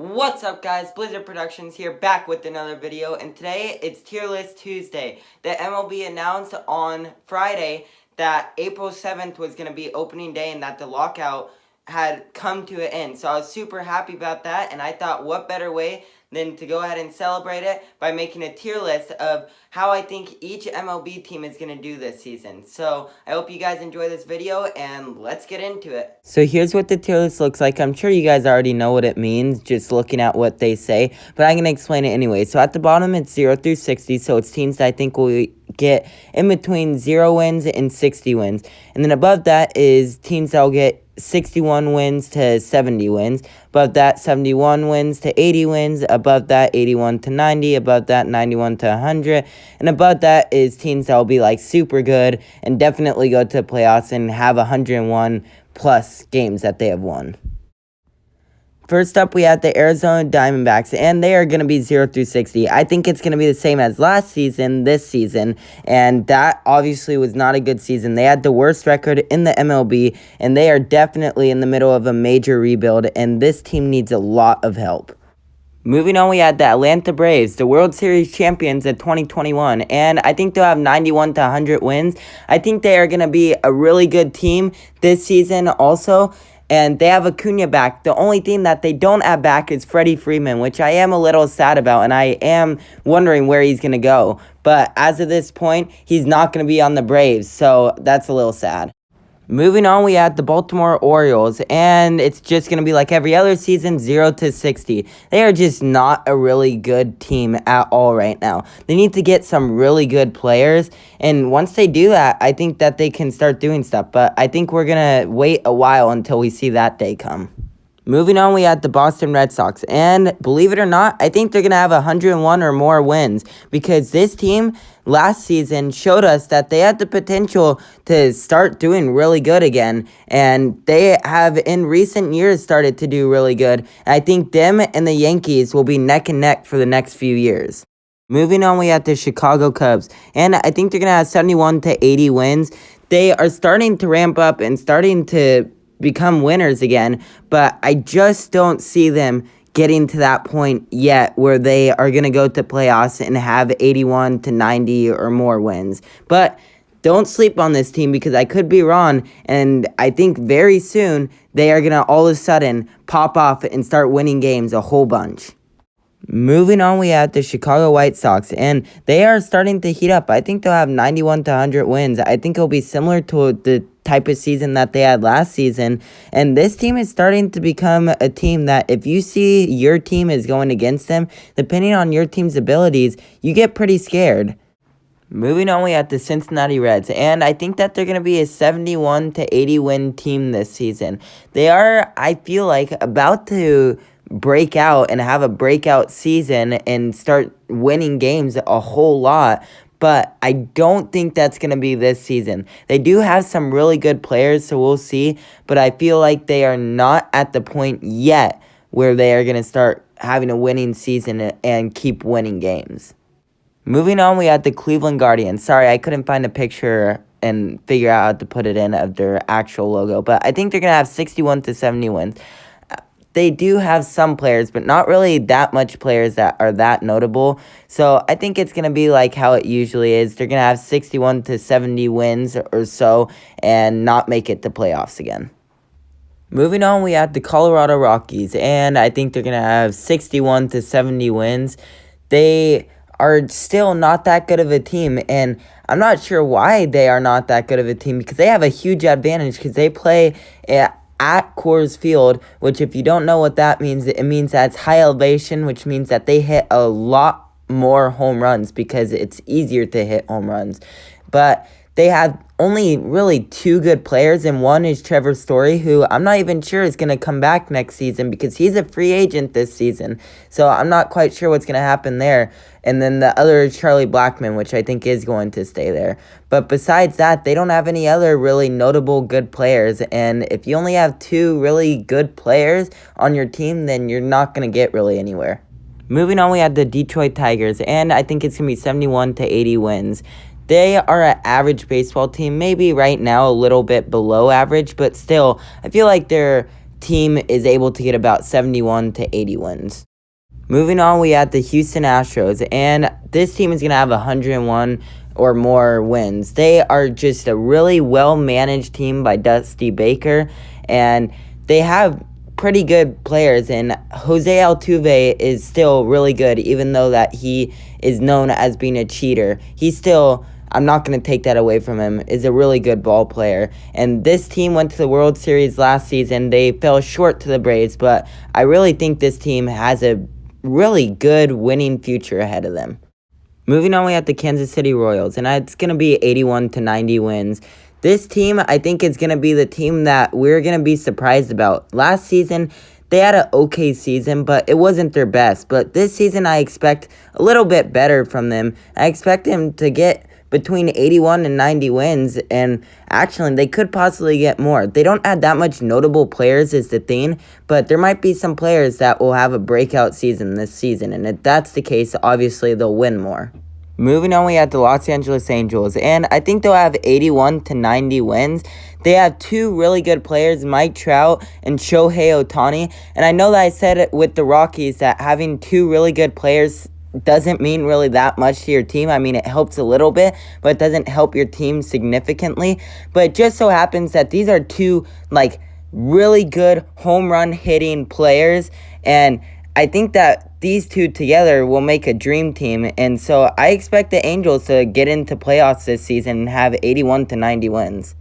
What's up, guys? Blizzard Productions here, back with another video, and today it's Tier List Tuesday. The MLB announced on Friday that April 7th was going to be opening day and that the lockout had come to an end. So I was super happy about that, and I thought what better way than to go ahead and celebrate it by making a tier list of how I think each MLB team is going to do this season. So I hope you guys enjoy this video, and let's get into it. So here's what the tier list looks like. I'm sure you guys already know what it means just looking at what they say, but I'm going to explain it anyway. So at the bottom, it's 0 through 60, so it's teams that I think will get in between 0 wins and 60 wins. And then above that is teams that will get 61 wins to 70 wins. Above that, 71 wins to 80 wins. Above that, 81 to 90. Above that, 91 to 100. And above that is teams that will be like super good and definitely go to the playoffs and have 101 plus games that they have won. First up, we have the Arizona Diamondbacks, and they are going to be 0 through 60. I think it's going to be the same as last season, this season, and that obviously was not a good season. They had the worst record in the MLB, and they are definitely in the middle of a major rebuild, and this team needs a lot of help. Moving on, we had the Atlanta Braves, the World Series champions of 2021, and I think they'll have 91 to 100 wins. I think they are going to be a really good team this season also. And they have Acuna back. The only thing that they don't have back is Freddie Freeman, which I am a little sad about, and I am wondering where he's going to go. But as of this point, he's not going to be on the Braves, so that's a little sad. Moving on, we have the Baltimore Orioles, and it's just going to be like every other season, 0 to 60. They are just not a really good team at all right now. They need to get some really good players, and once they do that, I think that they can start doing stuff, but I think we're going to wait a while until we see that day come. Moving on, we had the Boston Red Sox, and believe it or not, I think they're going to have 101 or more wins because this team last season showed us that they had the potential to start doing really good again, and they have in recent years started to do really good. And I think them and the Yankees will be neck and neck for the next few years. Moving on, we have the Chicago Cubs, and I think they're going to have 71 to 80 wins. They are starting to ramp up and starting to become winners again, but I just don't see them getting to that point yet where they are going to go to playoffs and have 81 to 90 or more wins. But don't sleep on this team because I could be wrong, and I think very soon they are going to all of a sudden pop off and start winning games a whole bunch. Moving on, we have the Chicago White Sox, and they are starting to heat up. I think they'll have 91 to 100 wins. I think it'll be similar to the type of season that they had last season, and this team is starting to become a team that if you see your team is going against them, depending on your team's abilities, you get pretty scared. Moving on, we have the Cincinnati Reds, and I think that they're going to be a 71 to 80 win team this season. They are, I feel like, about to break out and have a breakout season and start winning games a whole lot, but I don't think that's going to be this season. They do have some really good players, so we'll see, but I feel like they are not at the point yet where they are going to start having a winning season and keep winning games. Moving on, we have the Cleveland Guardians. Sorry, I couldn't find a picture and figure out how to put it in of their actual logo, but I think they're going to have 61 to 70 wins. They do have some players, but not really that much players that are that notable. So I think it's going to be like how it usually is. They're going to have 61 to 70 wins or so and not make it to playoffs again. Moving on, we have the Colorado Rockies, and I think they're going to have 61 to 70 wins. They are still not that good of a team, and I'm not sure why they are not that good of a team because they have a huge advantage because they play at Coors Field, which if you don't know what that means, it means that it's high elevation, which means that they hit a lot more home runs because it's easier to hit home runs. But they have only really two good players, and one is Trevor Story, who I'm not even sure is going to come back next season because he's a free agent this season. So I'm not quite sure what's going to happen there. And then the other is Charlie Blackmon, which I think is going to stay there. But besides that, they don't have any other really notable good players. And if you only have two really good players on your team, then you're not going to get really anywhere. Moving on, we have the Detroit Tigers, and I think it's going to be 71 to 80 wins. They are an average baseball team, maybe right now a little bit below average, but still, I feel like they're team is able to get about 71 to 80 wins. Moving on, we have the Houston Astros, and this team is going to have 101 or more wins. They are just a really well-managed team by Dusty Baker, and they have pretty good players, and Jose Altuve is still really good, even though that he is known as being a cheater. He's still, I'm not going to take that away from him, is a really good ball player. And this team went to the World Series last season. They fell short to the Braves, but I really think this team has a really good winning future ahead of them. Moving on, we have the Kansas City Royals, and it's going to be 81 to 90 wins. This team, I think, is going to be the team that we're going to be surprised about. Last season, they had an okay season, but it wasn't their best. But this season, I expect a little bit better from them. I expect them to get between 81 and 90 wins, and actually, they could possibly get more. They don't have that much notable players is the thing, but there might be some players that will have a breakout season this season, and if that's the case, obviously, they'll win more. Moving on, we have the Los Angeles Angels, and I think they'll have 81 to 90 wins. They have two really good players, Mike Trout and Shohei Ohtani, and I know that I said it with the Rockies that having two really good players doesn't mean really that much to your team. I mean, it helps a little bit, but it doesn't help your team significantly. But it just so happens that these are two, really good home run hitting players, and I think that these two together will make a dream team, and so I expect the Angels to get into playoffs this season and have 81 to 90 wins.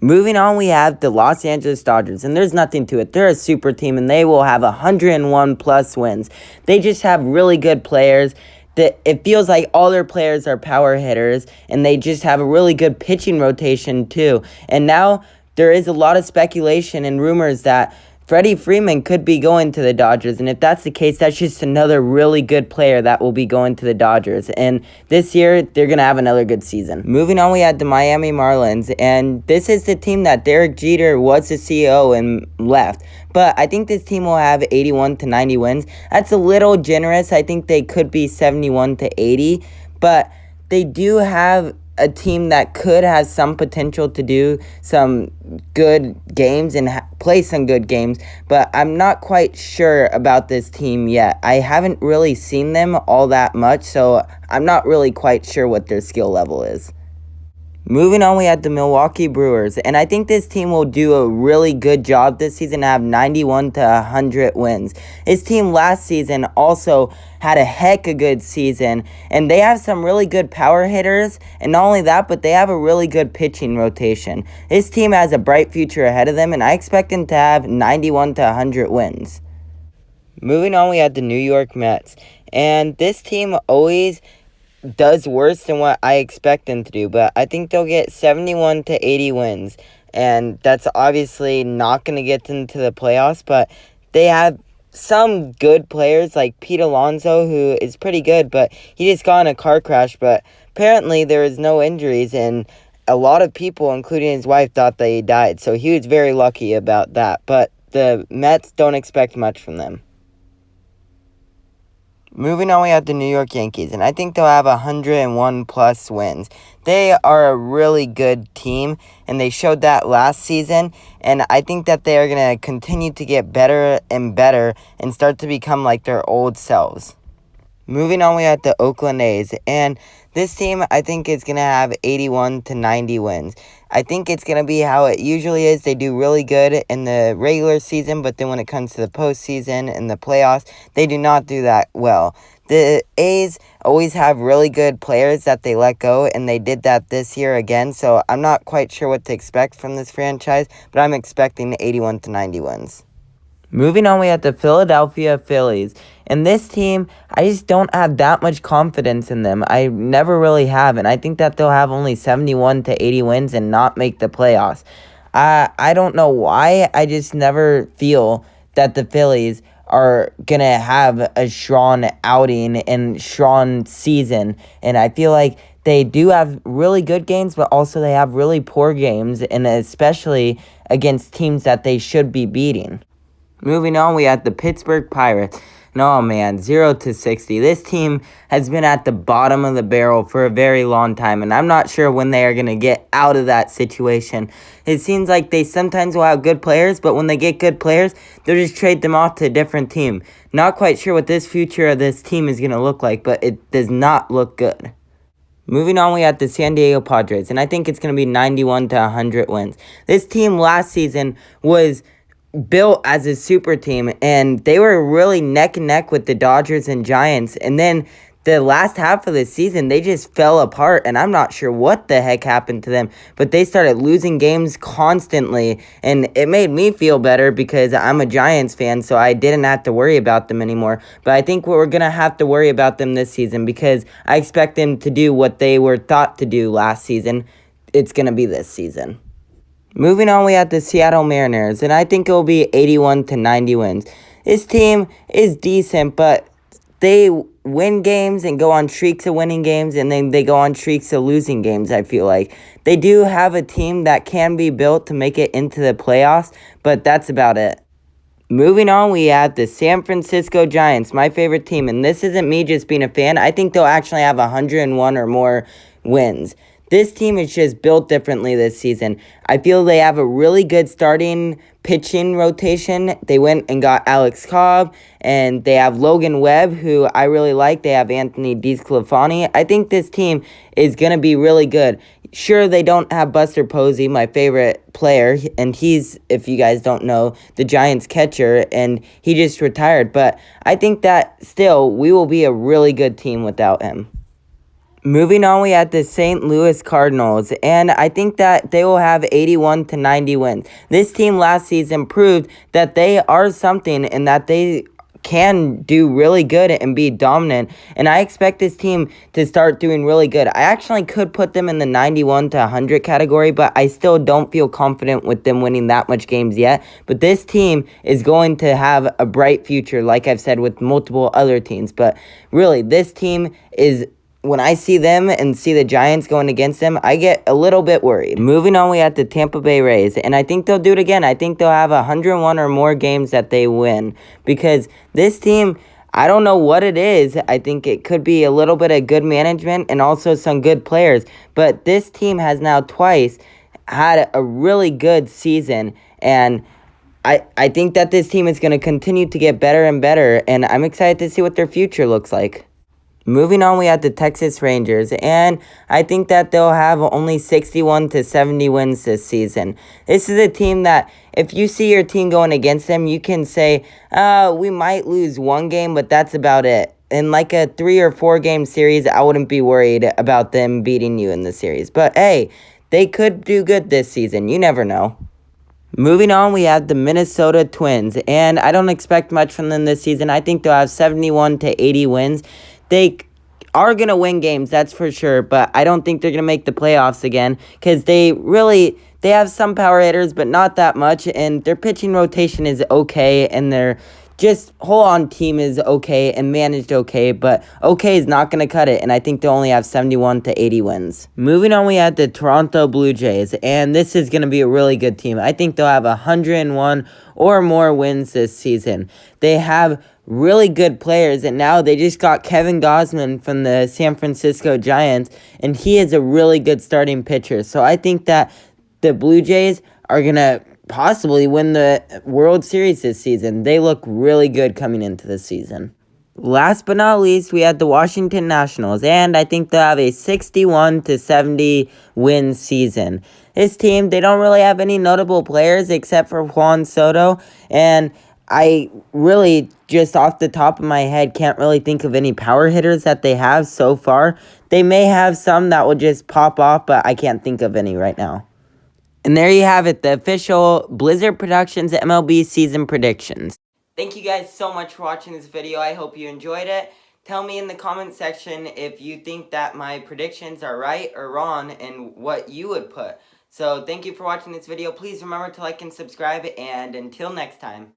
Moving on, we have the Los Angeles Dodgers, and there's nothing to it. They're a super team, and they will have 101 plus wins. They just have really good players. It feels like all their players are power hitters, and they just have a really good pitching rotation too. And now there is a lot of speculation and rumors that Freddie Freeman could be going to the Dodgers, and if that's the case, that's just another really good player that will be going to the Dodgers, and this year, they're going to have another good season. Moving on, we had the Miami Marlins, and this is the team that Derek Jeter was the CEO and left, but I think this team will have 81 to 90 wins. That's a little generous. I think they could be 71 to 80, but they do have a team that could have some potential to do some good games and play some good games, but I'm not quite sure about this team yet. I haven't really seen them all that much, so I'm not really quite sure what their skill level is. Moving on, we had the Milwaukee Brewers, and I think this team will do a really good job this season and have 91 to 100 wins. This team last season also had a heck of a good season, and they have some really good power hitters, and not only that, but they have a really good pitching rotation. This team has a bright future ahead of them, and I expect them to have 91 to 100 wins. Moving on, we had the New York Mets, and this team always does worse than what I expect them to do, but I think they'll get 71 to 80 wins, and that's obviously not going to get them to the playoffs, but they have some good players like Pete Alonso, who is pretty good, but he just got in a car crash, but apparently there is no injuries, and a lot of people, including his wife, thought that he died, so he was very lucky about that, but the Mets don't expect much from them. Moving on, we have the New York Yankees, and I think they'll have 101 plus wins. They are a really good team, and they showed that last season, and I think that they are going to continue to get better and better and start to become like their old selves. Moving on, we have the Oakland A's, and this team, I think, is going to have 81 to 90 wins. I think it's going to be how it usually is. They do really good in the regular season, but then when it comes to the postseason and the playoffs, they do not do that well. The A's always have really good players that they let go, and they did that this year again, so I'm not quite sure what to expect from this franchise, but I'm expecting 81 to 90 wins. Moving on, we have the Philadelphia Phillies. And this team, I just don't have that much confidence in them. I never really have, and I think that they'll have only 71 to 80 wins and not make the playoffs. I don't know why. I just never feel that the Phillies are going to have a strong outing and strong season. And I feel like they do have really good games, but also they have really poor games, and especially against teams that they should be beating. Moving on, we have the Pittsburgh Pirates. No, man, 0 to 60. This team has been at the bottom of the barrel for a very long time, and I'm not sure when they are going to get out of that situation. It seems like they sometimes will have good players, but when they get good players, they'll just trade them off to a different team. Not quite sure what this future of this team is going to look like, but it does not look good. Moving on, we have the San Diego Padres, and I think it's going to be 91 to 100 wins. This team last season was built as a super team, and they were really neck and neck with the Dodgers and Giants. And then the last half of the season, they just fell apart, and I'm not sure what the heck happened to them, but they started losing games constantly, and it made me feel better because I'm a Giants fan, so I didn't have to worry about them anymore. But I think we're going to have to worry about them this season because I expect them to do what they were thought to do last season. It's going to be this season. Moving on, we have the Seattle Mariners, and I think it will be 81 to 90 wins. This team is decent, but they win games and go on streaks of winning games, and then they go on streaks of losing games, I feel like. They do have a team that can be built to make it into the playoffs, but that's about it. Moving on, we have the San Francisco Giants, my favorite team, and this isn't me just being a fan. I think they'll actually have 101 or more wins. This team is just built differently this season. I feel they have a really good starting pitching rotation. They went and got Alex Cobb, and they have Logan Webb, who I really like. They have Anthony DeSclafani. I think this team is going to be really good. Sure, they don't have Buster Posey, my favorite player, and he's, if you guys don't know, the Giants catcher, and he just retired. But I think that still, we will be a really good team without him. Moving on, we have the St. Louis Cardinals, and I think that they will have 81 to 90 wins. This team last season proved that they are something and that they can do really good and be dominant, and I expect this team to start doing really good. I actually could put them in the 91 to 100 category, but I still don't feel confident with them winning that much games yet. But this team is going to have a bright future, like I've said, with multiple other teams. But really, this team is... when I see them and see the Giants going against them, I get a little bit worried. Moving on, we have the Tampa Bay Rays, and I think they'll do it again. I think they'll have 101 or more games that they win because this team, I don't know what it is. I think it could be a little bit of good management and also some good players, but this team has now twice had a really good season, and I think that this team is going to continue to get better and better, and I'm excited to see what their future looks like. Moving on, we have the Texas Rangers, and I think that they'll have only 61 to 70 wins this season. This is a team that, if you see your team going against them, you can say, we might lose one game, but that's about it. In like a 3 or 4 game series, I wouldn't be worried about them beating you in the series. But hey, they could do good this season. You never know. Moving on, we have the Minnesota Twins, and I don't expect much from them this season. I think they'll have 71 to 80 wins. They are going to win games, that's for sure, but I don't think they're going to make the playoffs again because they have some power hitters, but not that much, and their pitching rotation is okay, and their just whole-on team is okay and managed okay, but okay is not going to cut it, and I think they'll only have 71 to 80 wins. Moving on, we have the Toronto Blue Jays, and this is going to be a really good team. I think they'll have 101 or more wins this season. They have really good players, and now they just got Kevin Gausman from the San Francisco Giants, and he is a really good starting pitcher. So I think that the Blue Jays are going to possibly win the World Series this season. They look really good coming into the season. Last but not least, we had the Washington Nationals, and I think they'll have a 61 to 70 win season. This team, they don't really have any notable players except for Juan Soto, and I really, just off the top of my head, can't really think of any power hitters that they have so far. They may have some that will just pop off, but I can't think of any right now. And there you have it, the official Blizzard Productions MLB season predictions. Thank you guys so much for watching this video. I hope you enjoyed it. Tell me in the comment section if you think that my predictions are right or wrong and what you would put. So thank you for watching this video. Please remember to like and subscribe, and until next time.